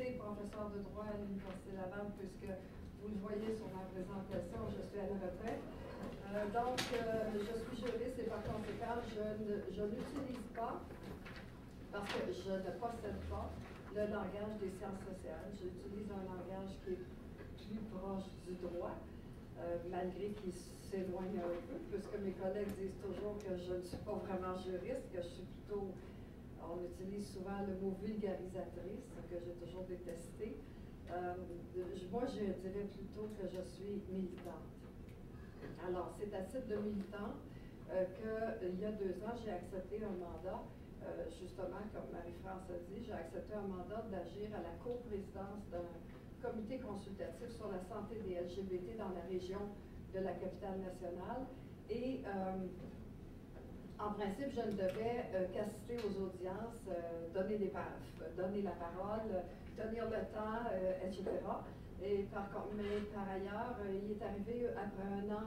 été professeur de droit à l'Université Laval, puisque vous le voyez sur ma présentation, je suis à la retraite. Je suis juriste et par conséquent, je n'utilise pas, parce que je ne possède pas, le langage des sciences sociales. J'utilise un langage qui est plus proche du droit, malgré qu'il s'éloigne un peu, puisque mes collègues disent toujours que je ne suis pas vraiment juriste, que je suis plutôt... On utilise souvent le mot vulgarisatrice, que j'ai toujours détesté. Moi, je dirais plutôt que je suis militante. Alors, c'est à titre de militant qu'il y a 2 ans, j'ai accepté un mandat, justement, comme Marie-France a dit, j'ai accepté un mandat d'agir à la coprésidence d'un comité consultatif sur la santé des LGBT dans la région de la capitale nationale. Et en principe, je ne devais qu'assister aux audiences, donner la parole, tenir le temps, etc. Mais par ailleurs, il est arrivé, après 1 an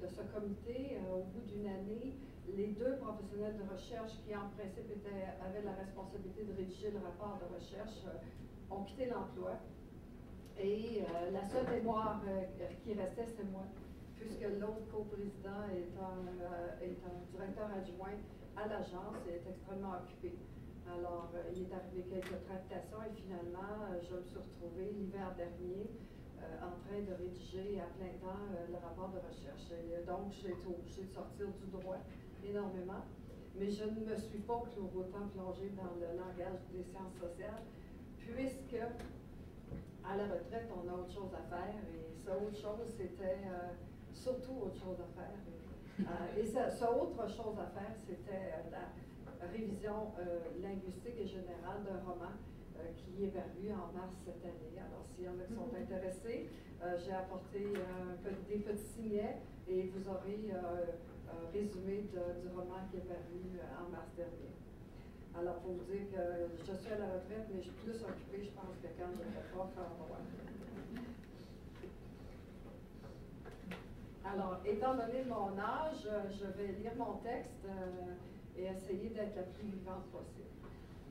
de ce comité, au bout d'1 année, les 2 professionnels de recherche qui, en principe, avaient la responsabilité de rédiger le rapport de recherche, ont quitté l'emploi. Et la seule mémoire qui restait, c'est moi, puisque l'autre coprésident est un directeur adjoint à l'agence et est extrêmement occupé. Alors, il est arrivé quelques tractations et finalement, je me suis retrouvée l'hiver dernier en train de rédiger à plein temps le rapport de recherche. Et donc, j'ai été obligée de sortir du droit énormément, mais je ne me suis pas autant plongée dans le langage des sciences sociales, puisque à la retraite, on a autre chose à faire et ça, autre chose, c'était surtout autre chose à faire. Et ça, autre chose à faire, c'était la révision linguistique et générale d'un roman qui est paru en mars cette année. Alors, s'il y en a qui sont intéressés, j'ai apporté des petits signets et vous aurez un résumé du roman qui est paru en mars dernier. Alors, pour vous dire que je suis à la retraite, mais je suis plus occupée, je pense, que quand j'étais prof en droit. Alors, étant donné mon âge, je vais lire mon texte et essayer d'être la plus vivante possible.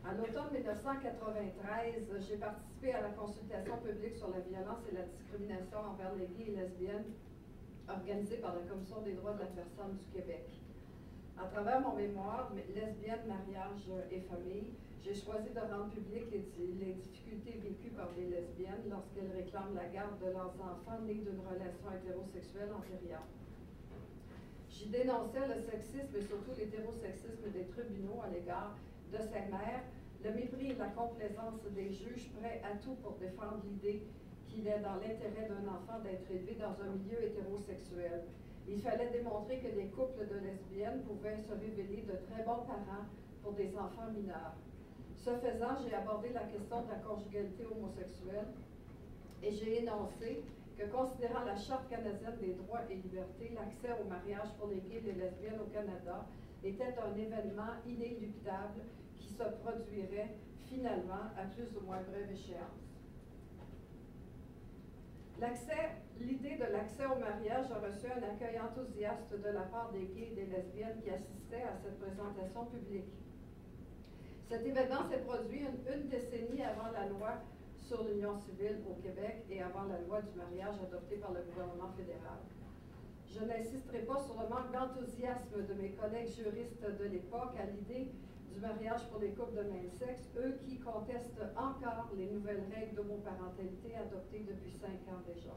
À l'automne 1993, j'ai participé à la consultation publique sur la violence et la discrimination envers les gays et lesbiennes organisée par la Commission des droits de la personne du Québec. À travers mon mémoire, Lesbiennes, mariage et famille, j'ai choisi de rendre publiques les difficultés vécues par les lesbiennes lorsqu'elles réclament la garde de leurs enfants nés d'une relation hétérosexuelle antérieure. J'y dénonçais le sexisme et surtout l'hétérosexisme des tribunaux à l'égard de ces mères, le mépris et la complaisance des juges prêts à tout pour défendre l'idée qu'il est dans l'intérêt d'un enfant d'être élevé dans un milieu hétérosexuel. Il fallait démontrer que des couples de lesbiennes pouvaient se révéler de très bons parents pour des enfants mineurs. Ce faisant, j'ai abordé la question de la conjugalité homosexuelle et j'ai énoncé que, considérant la Charte canadienne des droits et libertés, l'accès au mariage pour les gays et les lesbiennes au Canada était un événement inéluctable qui se produirait finalement à plus ou moins brève échéance. L'idée de l'accès au mariage a reçu un accueil enthousiaste de la part des gays et des lesbiennes qui assistaient à cette présentation publique. Cet événement s'est produit une décennie avant la loi sur l'union civile au Québec et avant la loi du mariage adoptée par le gouvernement fédéral. Je n'insisterai pas sur le manque d'enthousiasme de mes collègues juristes de l'époque à l'idée du mariage pour les couples de même sexe, eux qui contestent encore les nouvelles règles d'homoparentalité adoptées depuis 5 ans déjà.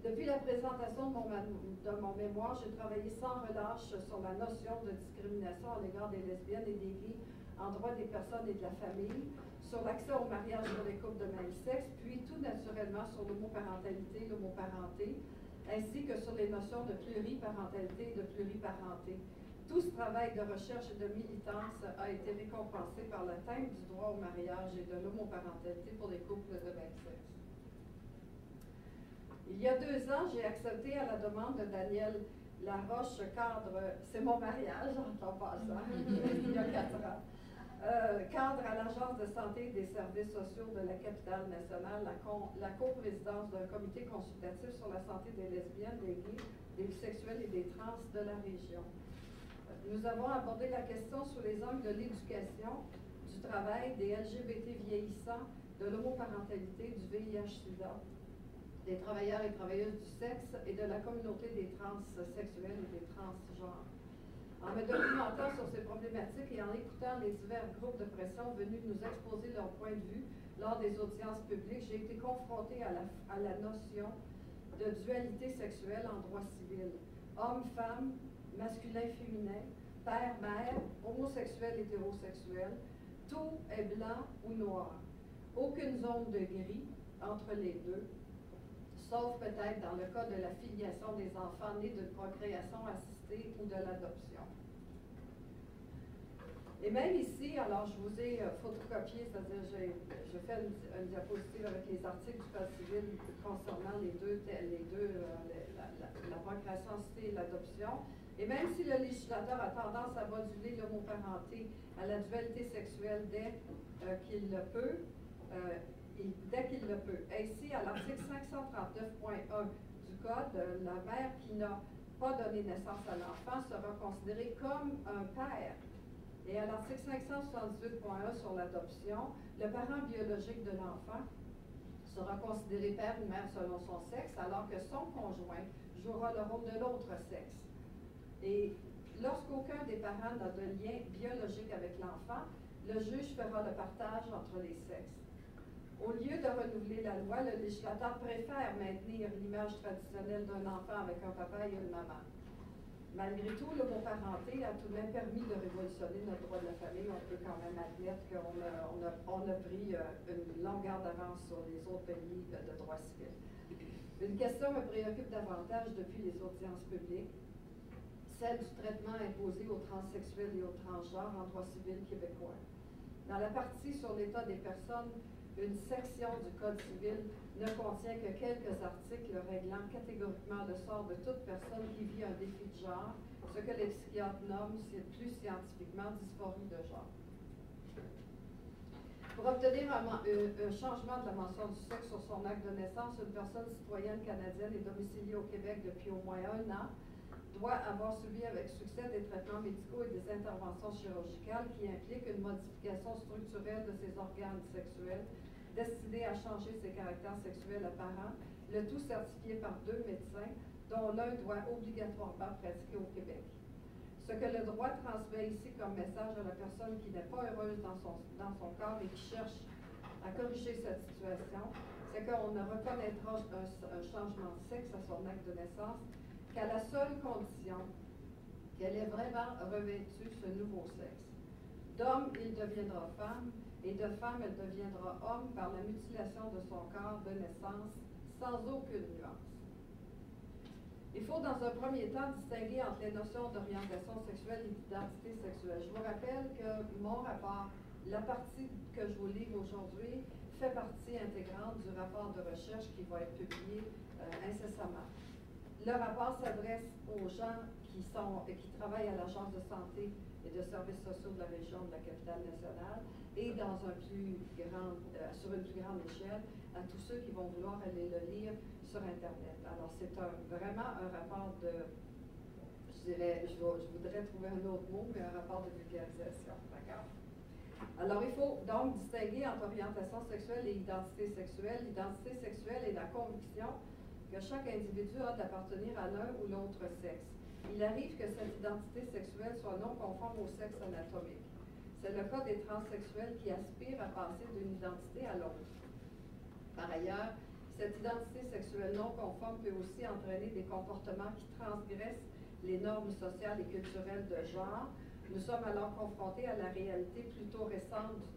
Depuis la présentation de mon mémoire, j'ai travaillé sans relâche sur la notion de discrimination à l'égard des lesbiennes et des gays en droit des personnes et de la famille, sur l'accès au mariage pour les couples de même sexe, puis tout naturellement sur l'homoparentalité, l'homoparenté, ainsi que sur les notions de pluriparentalité et de pluriparenté. Tout ce travail de recherche et de militance a été récompensé par l'atteinte du droit au mariage et de l'homoparentalité pour les couples de même sexe. Il y a 2 ans, j'ai accepté à la demande de Daniel Laroche, cadre, c'est mon mariage en passant, il y a 4 ans, cadre à l'Agence de santé et des services sociaux de la capitale nationale, la coprésidence d'un comité consultatif sur la santé des lesbiennes, des gays, des bisexuels et des trans de la région. Nous avons abordé la question sous les angles de l'éducation, du du travail, des LGBT vieillissants, de l'homoparentalité, du VIH-Sida, des travailleurs et travailleuses du sexe et de la communauté des transsexuels et des transgenres. En me documentant sur ces problématiques et en écoutant les divers groupes de pression venus nous exposer leur point de vue lors des audiences publiques, j'ai été confrontée à la notion de dualité sexuelle en droit civil. Homme-femme, masculin-féminin, père-mère, homosexuel-hétérosexuel, tout est blanc ou noir. Aucune zone de gris entre les deux, sauf peut-être dans le cas de la filiation des enfants nés d'une procréation assistée ou de l'adoption. Et même ici, alors je vous ai photocopié, c'est-à-dire je fais une diapositive avec les articles du Code civil concernant la procréation assistée et l'adoption. Et même si le législateur a tendance à moduler l'homoparenté à la dualité sexuelle dès qu'il le peut, Ainsi, à l'article 539.1 du Code, la mère qui n'a pas donné naissance à l'enfant sera considérée comme un père. Et à l'article 578.1 sur l'adoption, le parent biologique de l'enfant sera considéré père ou mère selon son sexe, alors que son conjoint jouera le rôle de l'autre sexe. Et lorsqu'aucun des parents n'a de lien biologique avec l'enfant, le juge fera le partage entre les sexes. Au lieu de renouveler la loi, le législateur préfère maintenir l'image traditionnelle d'un enfant avec un papa et une maman. Malgré tout, l'homoparenté a tout de même permis de révolutionner notre droit de la famille. On peut quand même admettre qu'on a pris une longueur d'avance sur les autres pays de droit civil. Une question me préoccupe davantage depuis les audiences publiques, celle du traitement imposé aux transsexuels et aux transgenres en droit civil québécois. Dans la partie sur l'état des personnes, une section du Code civil ne contient que quelques articles réglant catégoriquement le sort de toute personne qui vit un défi de genre, ce que les psychiatres nomment plus scientifiquement dysphorie de genre. Pour obtenir un changement de la mention du sexe sur son acte de naissance, une personne citoyenne canadienne et domiciliée au Québec depuis au moins 1 an doit avoir subi avec succès des traitements médicaux et des interventions chirurgicales qui impliquent une modification structurelle de ses organes sexuels destinée à changer ses caractères sexuels apparents, le tout certifié par 2 médecins, dont l'un doit obligatoirement pratiquer au Québec. Ce que le droit transmet ici comme message à la personne qui n'est pas heureuse dans son corps et qui cherche à corriger cette situation, c'est qu'on ne reconnaîtra un changement de sexe à son acte de naissance qu'à la seule condition qu'elle ait vraiment revêtu ce nouveau sexe. D'homme, il deviendra femme, et de femme, elle deviendra homme par la mutilation de son corps de naissance, sans aucune nuance. Il faut dans un premier temps distinguer entre les notions d'orientation sexuelle et d'identité sexuelle. Je vous rappelle que mon rapport, la partie que je vous livre aujourd'hui, fait partie intégrante du rapport de recherche qui va être publié incessamment. Le rapport s'adresse aux gens qui travaillent à l'Agence de santé et de services sociaux de la région de la capitale nationale et sur une plus grande échelle à tous ceux qui vont vouloir aller le lire sur Internet. Alors, c'est vraiment un rapport je voudrais trouver un autre mot, mais un rapport de vulgarisation. D'accord? Alors, il faut donc distinguer entre orientation sexuelle et identité sexuelle. L'identité sexuelle est la conviction que chaque individu a d'appartenir à l'un ou l'autre sexe. Il arrive que cette identité sexuelle soit non conforme au sexe anatomique. C'est le cas des transsexuels qui aspirent à passer d'une identité à l'autre. Par ailleurs, cette identité sexuelle non conforme peut aussi entraîner des comportements qui transgressent les normes sociales et culturelles de genre. Nous sommes alors confrontés à la réalité plutôt récente du